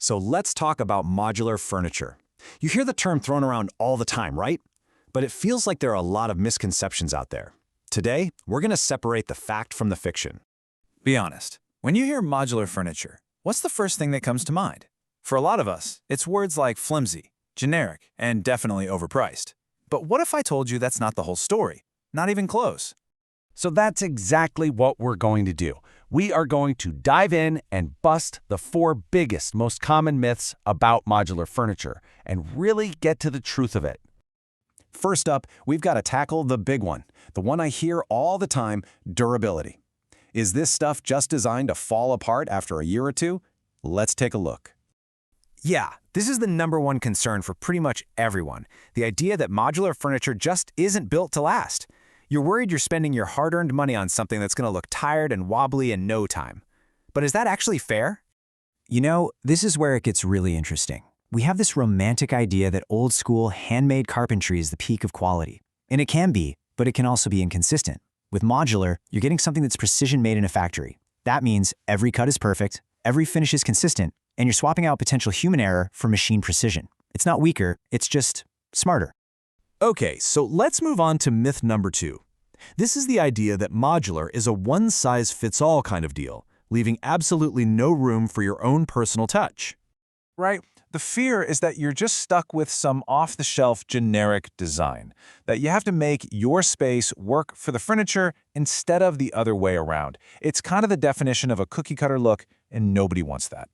So let's talk about modular furniture. You hear the term thrown around all the time, right? But it feels like there are a lot of misconceptions out there. Today, we're going to separate the fact from the fiction. Be honest, when you hear modular furniture, what's the first thing that comes to mind? For a lot of us, it's words like flimsy, generic, and definitely overpriced. But what if I told you that's not the whole story? Not even close. So that's exactly what we're going to do. We are going to dive in and bust the 4 biggest, most common myths about modular furniture and really get to the truth of it. First up, we've got to tackle the big one, the one I hear all the time, durability. Is this stuff just designed to fall apart after a year or two? Let's take a look. Yeah, this is the #1 concern for pretty much everyone. The idea that modular furniture just isn't built to last. You're worried you're spending your hard-earned money on something that's going to look tired and wobbly in no time. But is that actually fair? You know, this is where it gets really interesting. We have this romantic idea that old-school, handmade carpentry is the peak of quality. And it can be, but it can also be inconsistent. With modular, you're getting something that's precision-made in a factory. That means every cut is perfect, every finish is consistent, and you're swapping out potential human error for machine precision. It's not weaker, it's just smarter. Okay, so let's move on to myth #2. This is the idea that modular is a one-size-fits-all kind of deal, leaving absolutely no room for your own personal touch. Right? The fear is that you're just stuck with some off-the-shelf generic design, that you have to make your space work for the furniture instead of the other way around. It's kind of the definition of a cookie-cutter look, and nobody wants that.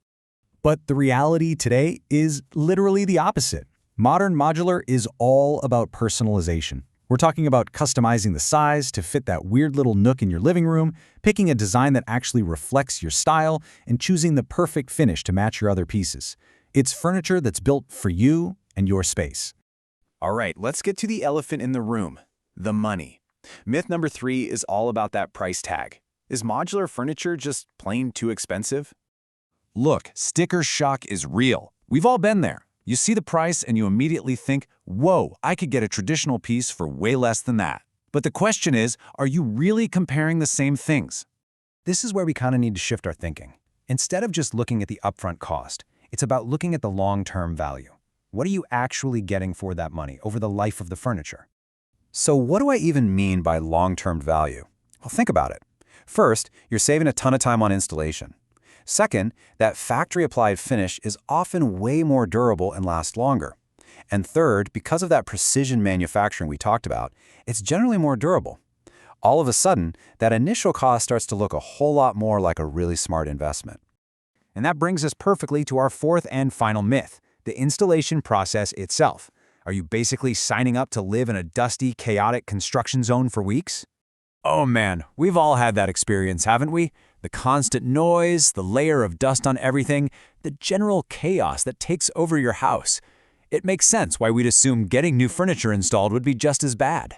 But the reality today is literally the opposite. Modern modular is all about personalization. We're talking about customizing the size to fit that weird little nook in your living room, picking a design that actually reflects your style, and choosing the perfect finish to match your other pieces. It's furniture that's built for you and your space. All right, let's get to the elephant in the room, the money. Myth #3 is all about that price tag. Is modular furniture just plain too expensive? Look, sticker shock is real. We've all been there. You see the price and you immediately think, whoa, I could get a traditional piece for way less than that. But the question is, are you really comparing the same things? This is where we kind of need to shift our thinking. Instead of just looking at the upfront cost, it's about looking at the long-term value. What are you actually getting for that money over the life of the furniture? So what do I even mean by long-term value? Well, think about it. First, you're saving a ton of time on installation. Second, that factory-applied finish is often way more durable and lasts longer. And third, because of that precision manufacturing we talked about, it's generally more durable. All of a sudden, that initial cost starts to look a whole lot more like a really smart investment. And that brings us perfectly to our 4th and final myth, the installation process itself. Are you basically signing up to live in a dusty, chaotic construction zone for weeks? Oh man, we've all had that experience, haven't we? The constant noise, the layer of dust on everything, the general chaos that takes over your house. It makes sense why we'd assume getting new furniture installed would be just as bad.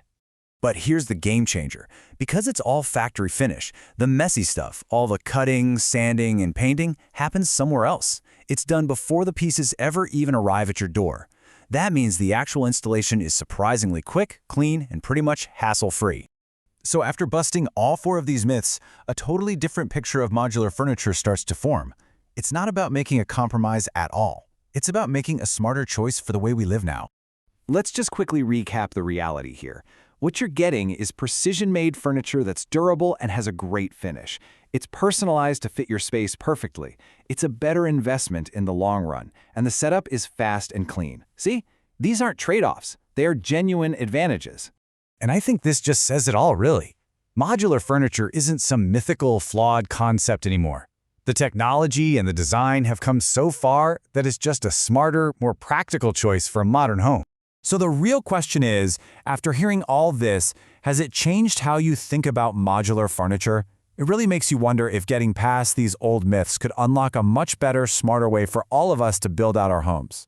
But here's the game changer. Because it's all factory finish, the messy stuff, all the cutting, sanding, and painting, happens somewhere else. It's done before the pieces ever even arrive at your door. That means the actual installation is surprisingly quick, clean, and pretty much hassle-free. So after busting all 4 of these myths, a totally different picture of modular furniture starts to form. It's not about making a compromise at all. It's about making a smarter choice for the way we live now. Let's just quickly recap the reality here. What you're getting is precision-made furniture that's durable and has a great finish. It's personalized to fit your space perfectly. It's a better investment in the long run, and the setup is fast and clean. See? These aren't trade-offs. They are genuine advantages. And I think this just says it all, really. Modular furniture isn't some mythical, flawed concept anymore. The technology and the design have come so far that it's just a smarter, more practical choice for a modern home. So the real question is, after hearing all this, has it changed how you think about modular furniture? It really makes you wonder if getting past these old myths could unlock a much better, smarter way for all of us to build out our homes.